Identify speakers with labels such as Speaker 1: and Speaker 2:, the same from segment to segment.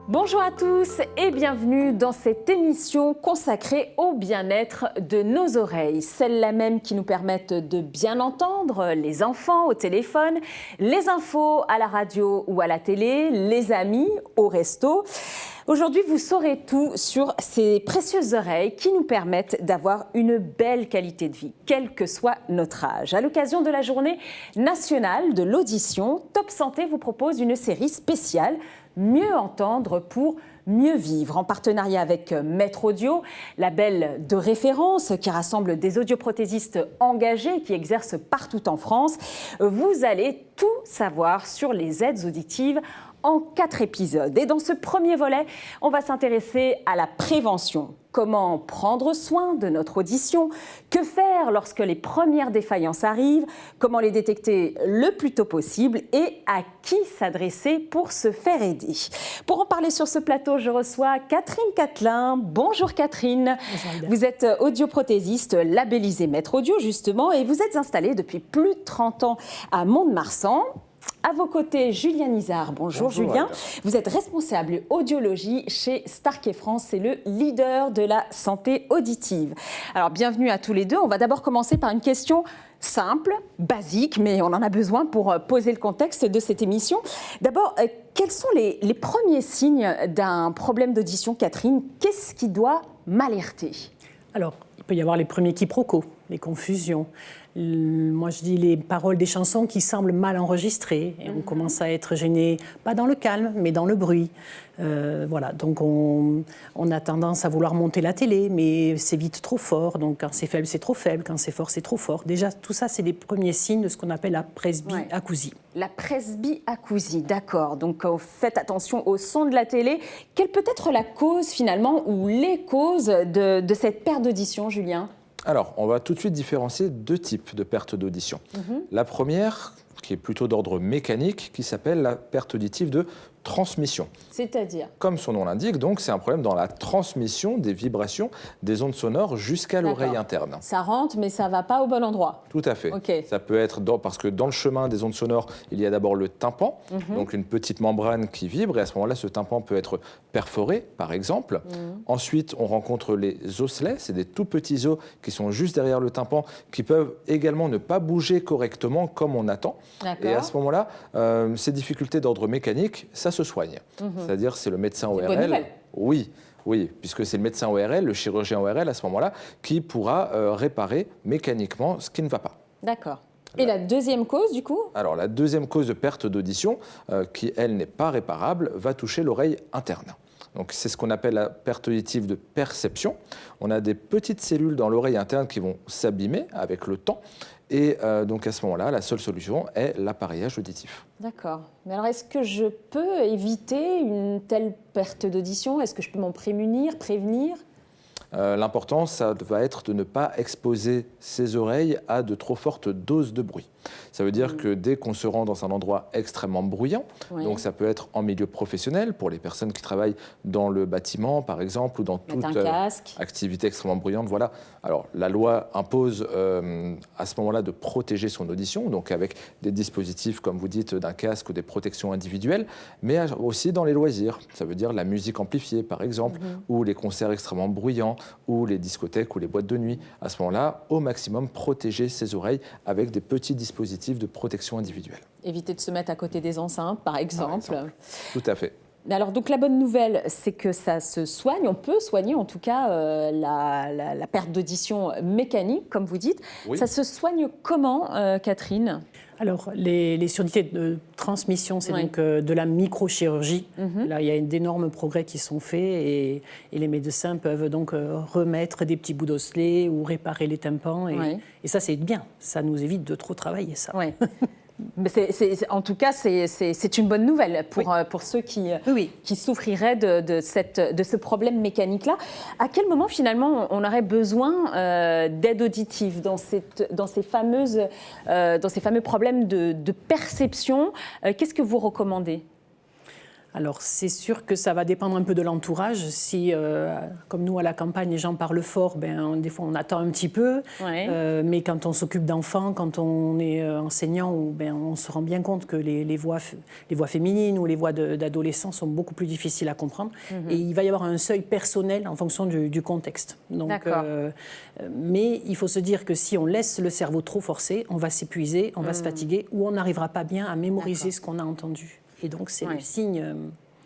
Speaker 1: Bonjour à tous et bienvenue dans cette émission consacrée au bien-être de nos oreilles. Celles-là même qui nous permettent de bien entendre les enfants au téléphone, les infos à la radio ou à la télé, les amis au resto. Aujourd'hui, vous saurez tout sur ces précieuses oreilles qui nous permettent d'avoir une belle qualité de vie, quel que soit notre âge. À l'occasion de la journée nationale de l'audition, Top Santé vous propose une série spéciale Mieux entendre pour mieux vivre, en partenariat avec Maître Audio, label de référence qui rassemble des audioprothésistes engagés qui exercent partout en France. Vous allez tout savoir sur les aides auditives en 4 épisodes. Et dans ce premier volet, on va s'intéresser à la prévention. Comment prendre soin de notre audition? Que faire lorsque les premières défaillances arrivent? Comment les détecter le plus tôt possible? Et à qui s'adresser pour se faire aider? Pour en parler sur ce plateau, je reçois Catherine Catelin. Bonjour Catherine. Bonjour. Vous êtes audioprothésiste labellisée Maître Audio justement et vous êtes installée depuis plus de 30 ans à Mont-de-Marsan. À vos côtés, Julien Izard. Bonjour Julien. Vous êtes responsable audiologie chez Stark & France. C'est le leader de la santé auditive. Alors, bienvenue à tous les deux. On va d'abord commencer par une question simple, basique, mais on en a besoin pour poser le contexte de cette émission. D'abord, quels sont les premiers signes d'un problème d'audition, Catherine? Qu'est-ce qui doit m'alerter?
Speaker 2: Alors, il peut y avoir les premiers quiproquos, les confusions. Moi, je dis les paroles des chansons qui semblent mal enregistrées. Et on commence à être gêné, pas dans le calme, mais dans le bruit. Voilà, donc on a tendance à vouloir monter la télé, mais c'est vite trop fort. Donc quand c'est faible, c'est trop faible. Quand c'est fort, c'est trop fort. Déjà, tout ça, c'est les premiers signes de ce qu'on appelle la presbyacousie.
Speaker 1: La presbyacousie, d'accord. Donc faites attention au son de la télé. Quelle peut être la cause finalement ou les causes de cette perte d'audition, Julien ?
Speaker 3: Alors, on va tout de suite différencier 2 types de perte d'audition. La première, qui est plutôt d'ordre mécanique, qui s'appelle la perte auditive de transmission.
Speaker 1: C'est-à-dire ?
Speaker 3: Comme son nom l'indique, donc, c'est un problème dans la transmission des vibrations des ondes sonores jusqu'à l'oreille interne.
Speaker 1: Ça rentre, mais ça ne va pas au bon endroit.
Speaker 3: Tout à fait.
Speaker 1: Okay.
Speaker 3: Ça peut être parce que dans le chemin des ondes sonores, il y a d'abord le tympan, donc une petite membrane qui vibre, et à ce moment-là, ce tympan peut être perforé, par exemple. Ensuite, on rencontre les osselets, c'est des tout petits os qui sont juste derrière le tympan, qui peuvent également ne pas bouger correctement comme on attend. Et à ce moment-là, ces difficultés d'ordre mécanique, ça se soigne. C'est-à-dire, c'est le médecin ORL. Oui, puisque c'est le médecin ORL, le chirurgien ORL à ce moment-là, qui pourra réparer mécaniquement ce qui ne va pas.
Speaker 1: D'accord. Et la deuxième cause, du coup ?
Speaker 3: Alors, la deuxième cause de perte d'audition, qui, elle, n'est pas réparable, va toucher l'oreille interne. Donc, c'est ce qu'on appelle la perte auditive de perception. On a des petites cellules dans l'oreille interne qui vont s'abîmer avec le temps. Et donc, à ce moment-là, la seule solution est l'appareillage auditif.
Speaker 1: D'accord. Mais alors, est-ce que je peux éviter une telle perte d'audition? Est-ce que je peux m'en prévenir?
Speaker 3: L'important, ça va être de ne pas exposer ses oreilles à de trop fortes doses de bruit. Ça veut dire que dès qu'on se rend dans un endroit extrêmement bruyant, donc ça peut être en milieu professionnel, pour les personnes qui travaillent dans le bâtiment, par exemple, ou dans toute activité extrêmement bruyante. Voilà. Alors, la loi impose à ce moment-là de protéger son audition, donc avec des dispositifs, comme vous dites, d'un casque ou des protections individuelles, mais aussi dans les loisirs. Ça veut dire la musique amplifiée, par exemple, ou les concerts extrêmement bruyants, ou les discothèques ou les boîtes de nuit. À ce moment-là, au maximum, protéger ses oreilles avec des petits dispositifs de protection individuelle.
Speaker 1: Éviter de se mettre à côté des enceintes, par exemple.
Speaker 3: Tout à fait.
Speaker 1: Alors, donc, la bonne nouvelle, c'est que ça se soigne. On peut soigner, en tout cas, la perte d'audition mécanique, comme vous dites. Oui. Ça se soigne comment, Catherine ?
Speaker 2: Alors, les surdité de transmission, c'est donc de la microchirurgie. Là, il y a d'énormes progrès qui sont faits et les médecins peuvent donc remettre des petits bouts d'osselets ou réparer les tympans. Et ça, c'est bien. Ça nous évite de trop travailler, ça.
Speaker 1: Oui. Mais en tout cas, c'est une bonne nouvelle pour ceux qui souffriraient de ce problème mécanique-là. À quel moment, finalement, on aurait besoin d'aide auditive dans ces fameux problèmes de perception? Qu'est-ce que vous recommandez ?
Speaker 2: Alors, c'est sûr que ça va dépendre un peu de l'entourage. Si, comme nous, à la campagne, les gens parlent fort, des fois, on attend un petit peu.
Speaker 1: Ouais.
Speaker 2: Mais quand on s'occupe d'enfants, quand on est enseignant, on se rend bien compte que les voix féminines ou les voix d'adolescents sont beaucoup plus difficiles à comprendre. Et il va y avoir un seuil personnel en fonction du contexte. Donc, mais il faut se dire que si on laisse le cerveau trop forcé, on va s'épuiser, on va se fatiguer, ou on n'arrivera pas bien à mémoriser ce qu'on a entendu. Et donc, c'est le signe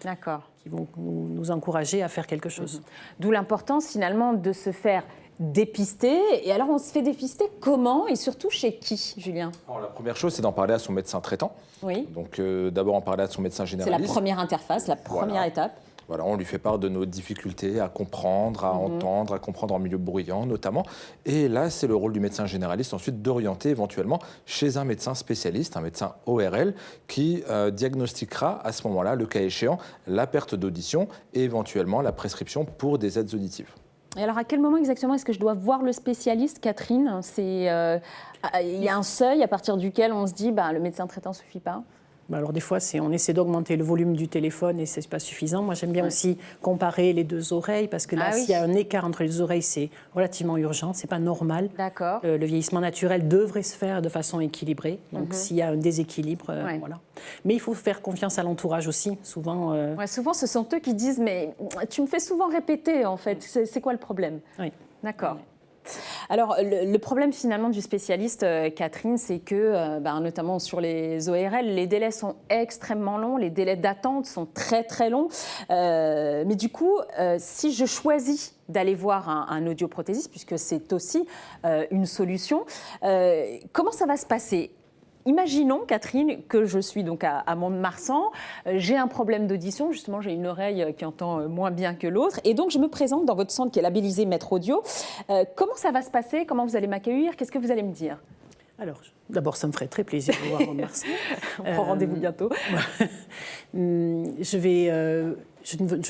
Speaker 2: qui vont nous encourager à faire quelque chose.
Speaker 1: D'où l'importance, finalement, de se faire dépister. Et alors, on se fait dépister comment et surtout chez qui, Julien?
Speaker 3: Alors, la première chose, c'est d'en parler à son médecin traitant.
Speaker 1: Oui.
Speaker 3: Donc, d'abord, en parler à son médecin généraliste.
Speaker 1: C'est la première interface, la première étape.
Speaker 3: Voilà, on lui fait part de nos difficultés à comprendre, à entendre, à comprendre en milieu bruyant notamment. Et là, c'est le rôle du médecin généraliste ensuite d'orienter éventuellement chez un médecin spécialiste, un médecin ORL, qui diagnostiquera à ce moment-là, le cas échéant, la perte d'audition et éventuellement la prescription pour des aides auditives.
Speaker 1: Et alors, à quel moment exactement est-ce que je dois voir le spécialiste, Catherine? Il y a un seuil à partir duquel on se dit le médecin traitant ne suffit pas?
Speaker 2: Alors des fois, on essaie d'augmenter le volume du téléphone et ce n'est pas suffisant. Moi, j'aime bien aussi comparer les deux oreilles parce que là, s'il y a un écart entre les deux oreilles, c'est relativement urgent, ce n'est pas normal.
Speaker 1: D'accord.
Speaker 2: Le vieillissement naturel devrait se faire de façon équilibrée. Donc s'il y a un déséquilibre, voilà. Mais il faut faire confiance à l'entourage aussi. Souvent,
Speaker 1: souvent, ce sont eux qui disent « mais tu me fais souvent répéter, en fait, c'est quoi le problème ?»
Speaker 2: Oui.
Speaker 1: D'accord. Oui. Alors, le problème finalement du spécialiste, Catherine, c'est que, notamment sur les ORL, les délais sont extrêmement longs, les délais d'attente sont très très longs. Mais du coup, si je choisis d'aller voir un audioprothésiste, puisque c'est aussi une solution, comment ça va se passer ? Imaginons, Catherine, que je suis donc à Mont-de-Marsan, j'ai un problème d'audition, justement j'ai une oreille qui entend moins bien que l'autre, et donc je me présente dans votre centre qui est labellisé Maître Audio. Comment ça va se passer? Comment vous allez m'accueillir? Qu'est-ce que vous allez me dire?
Speaker 2: Alors, d'abord, ça me ferait très plaisir de vous voir Mont-de-Marsan.
Speaker 1: On prend rendez-vous bientôt.
Speaker 2: Je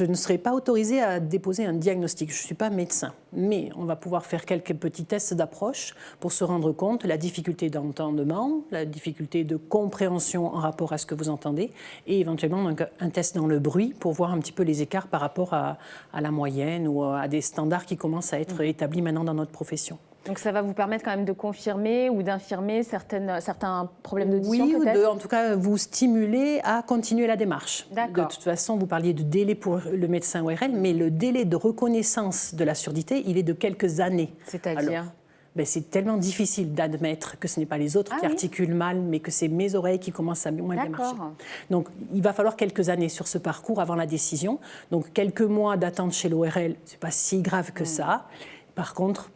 Speaker 2: ne serai pas autorisée à déposer un diagnostic. Je ne suis pas médecin. Mais on va pouvoir faire quelques petits tests d'approche pour se rendre compte de la difficulté d'entendement, la difficulté de compréhension en rapport à ce que vous entendez, et éventuellement un test dans le bruit pour voir un petit peu les écarts par rapport à la moyenne ou à des standards qui commencent à être établis maintenant dans notre profession.
Speaker 1: Donc ça va vous permettre quand même de confirmer ou d'infirmer certains problèmes d'audition, peut-être ?
Speaker 2: Oui, ou en tout cas vous stimuler à continuer la démarche.
Speaker 1: D'accord.
Speaker 2: De toute façon, vous parliez de délai pour le médecin ORL, mais le délai de reconnaissance de la surdité, il est de quelques années.
Speaker 1: C'est-à-dire ?
Speaker 2: C'est tellement difficile d'admettre que ce n'est pas les autres qui articulent mal, mais que c'est mes oreilles qui commencent à moins bien marcher. Donc, il va falloir quelques années sur ce parcours avant la décision. Donc, quelques mois d'attente chez l'ORL, ce n'est pas si grave que ça. Par contre,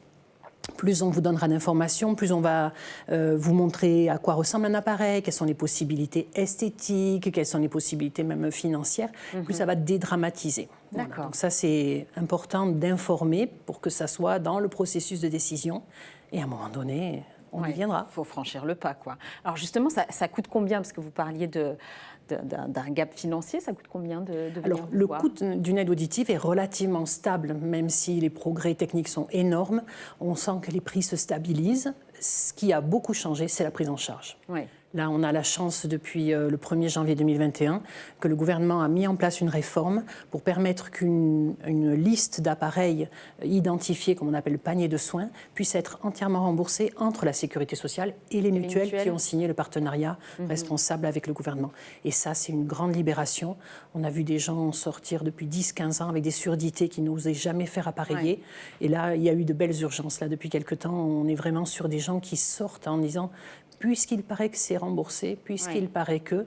Speaker 2: plus on vous donnera d'informations, plus on va vous montrer à quoi ressemble un appareil, quelles sont les possibilités esthétiques, quelles sont les possibilités même financières, plus ça va dédramatiser.
Speaker 1: D'accord.
Speaker 2: Voilà. Donc ça, c'est important d'informer pour que ça soit dans le processus de décision. Et à un moment donné, on y viendra.
Speaker 1: Il faut franchir le pas, quoi. Alors justement, ça coûte combien? Parce que vous parliez d'un gap financier, ça coûte combien de venir
Speaker 2: Alors,
Speaker 1: vous
Speaker 2: le
Speaker 1: voir?
Speaker 2: coût d'une aide auditive est relativement stable, même si les progrès techniques sont énormes. On sent que les prix se stabilisent. Ce qui a beaucoup changé, c'est la prise en charge.
Speaker 1: Oui.
Speaker 2: Là, on a la chance, depuis le 1er janvier 2021, que le gouvernement a mis en place une réforme pour permettre qu'une liste d'appareils identifiés, comme on appelle le panier de soins, puisse être entièrement remboursée entre la sécurité sociale et les mutuelles qui ont signé le partenariat responsable avec le gouvernement. Et ça, c'est une grande libération. On a vu des gens sortir depuis 10-15 ans avec des surdités qui n'osaient jamais faire appareiller. Ouais. Et là, il y a eu de belles urgences. Là, depuis quelque temps, on est vraiment sur des gens qui sortent en disant... puisqu'il paraît que c'est remboursé, puisqu'il paraît que...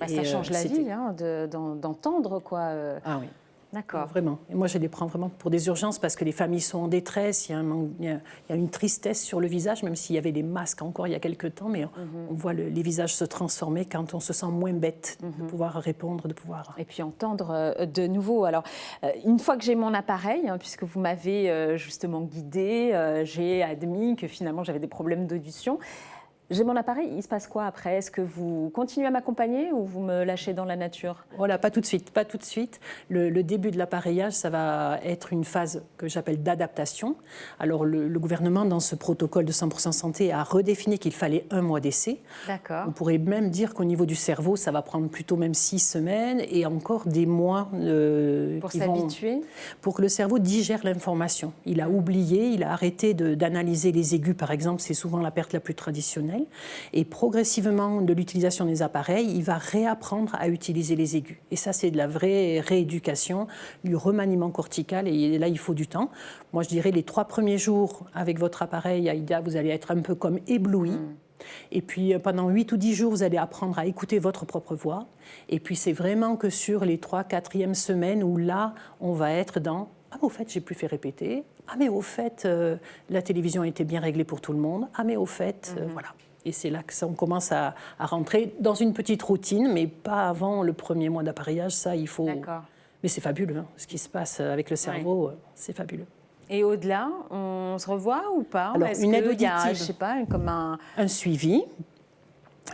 Speaker 1: ça change la vie d'entendre, quoi.
Speaker 2: Ah oui.
Speaker 1: D'accord.
Speaker 2: Vraiment. Et moi, je les prends vraiment pour des urgences parce que les familles sont en détresse, il y a une tristesse sur le visage, même s'il y avait des masques encore il y a quelques temps, mais on voit les visages se transformer quand on se sent moins bête de pouvoir répondre, de pouvoir...
Speaker 1: Et puis entendre de nouveau. Alors, une fois que j'ai mon appareil, puisque vous m'avez justement guidée, j'ai admis que finalement j'avais des problèmes d'audition, J'ai mon appareil, il se passe quoi après? Est-ce que vous continuez à m'accompagner ou vous me lâchez dans la nature?
Speaker 2: Voilà, pas tout de suite, pas tout de suite. Le début de l'appareillage, ça va être une phase que j'appelle d'adaptation. Alors le gouvernement, dans ce protocole de 100% santé, a redéfini qu'il fallait 1 mois d'essai.
Speaker 1: D'accord.
Speaker 2: On pourrait même dire qu'au niveau du cerveau, ça va prendre plutôt même 6 semaines et encore des mois
Speaker 1: pour s'habituer.
Speaker 2: Pour que le cerveau digère l'information. Il a oublié, il a arrêté d'analyser les aigus, par exemple, c'est souvent la perte la plus traditionnelle. Et progressivement, de l'utilisation des appareils, il va réapprendre à utiliser les aigus. Et ça, c'est de la vraie rééducation, du remaniement cortical. Et là, il faut du temps. Moi, je dirais les 3 premiers jours avec votre appareil, Aïda, vous allez être un peu comme ébloui. Et puis, pendant 8 ou 10 jours, vous allez apprendre à écouter votre propre voix. Et puis, c'est vraiment que sur les 3e, 4e semaines où là, on va être dans « Ah, mais au fait, j'ai plus fait répéter. Ah, mais au fait, la télévision a été bien réglée pour tout le monde. Ah, mais au fait, voilà. » Et c'est là qu'on commence à rentrer dans une petite routine, mais pas avant le 1er mois d'appareillage. Ça, il faut...
Speaker 1: D'accord.
Speaker 2: Mais c'est fabuleux, hein. Ce qui se passe avec le cerveau, c'est fabuleux.
Speaker 1: Et au-delà, on se revoit ou pas?
Speaker 2: Alors, une aide auditive.
Speaker 1: Je sais pas, comme un
Speaker 2: suivi.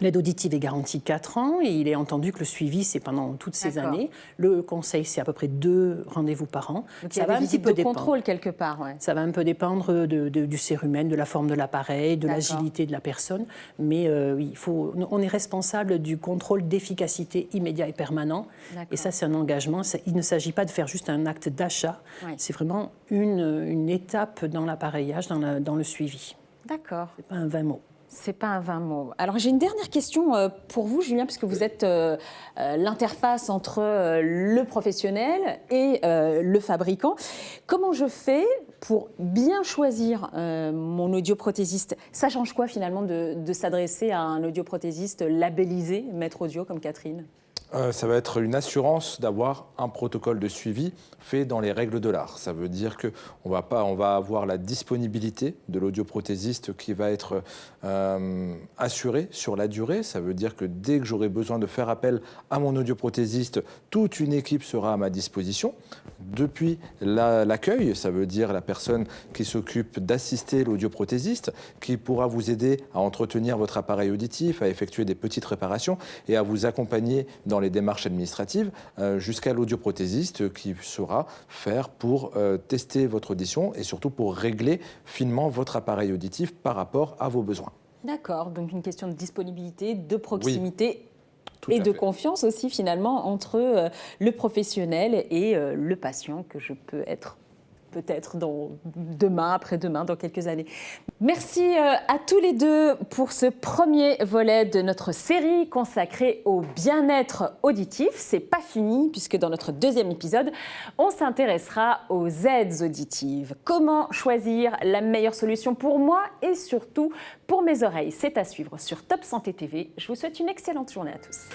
Speaker 2: L'aide auditive est garantie 4 ans et il est entendu que le suivi, c'est pendant toutes ces années. Le conseil, c'est à peu près 2 rendez-vous par an.
Speaker 1: Donc ça va un petit peu de contrôle quelque part. Ouais.
Speaker 2: Ça va un peu dépendre du cérumen, de la forme de l'appareil, de l'agilité de la personne. Mais oui, on est responsable du contrôle d'efficacité immédiat et permanent. Et ça, c'est un engagement. Il ne s'agit pas de faire juste un acte d'achat. C'est vraiment une étape dans l'appareillage, dans le suivi.
Speaker 1: D'accord.
Speaker 2: Ce n'est pas un 20 mots.
Speaker 1: C'est pas un 20 mots. Alors j'ai une dernière question pour vous, Julien, puisque vous êtes l'interface entre le professionnel et le fabricant. Comment je fais pour bien choisir mon audioprothésiste? Ça change quoi finalement de s'adresser à un audioprothésiste labellisé, maître audio comme Catherine?
Speaker 3: Ça va être une assurance d'avoir un protocole de suivi fait dans les règles de l'art. Ça veut dire qu'on va avoir la disponibilité de l'audioprothésiste qui va être assurée sur la durée. Ça veut dire que dès que j'aurai besoin de faire appel à mon audioprothésiste, toute une équipe sera à ma disposition. Depuis l'accueil, ça veut dire la personne qui s'occupe d'assister l'audioprothésiste, qui pourra vous aider à entretenir votre appareil auditif, à effectuer des petites réparations et à vous accompagner dans les démarches administratives jusqu'à l'audioprothésiste qui saura faire pour tester votre audition et surtout pour régler finement votre appareil auditif par rapport à vos besoins.
Speaker 1: D'accord, donc une question de disponibilité, de proximité
Speaker 3: et
Speaker 1: de confiance aussi finalement entre le professionnel et le patient que je peux être peut-être demain, après-demain, dans quelques années. Merci à tous les deux pour ce premier volet de notre série consacrée au bien-être auditif. C'est pas fini puisque dans notre 2e épisode, on s'intéressera aux aides auditives. Comment choisir la meilleure solution pour moi et surtout pour mes oreilles? C'est à suivre sur Top Santé TV. Je vous souhaite une excellente journée à tous.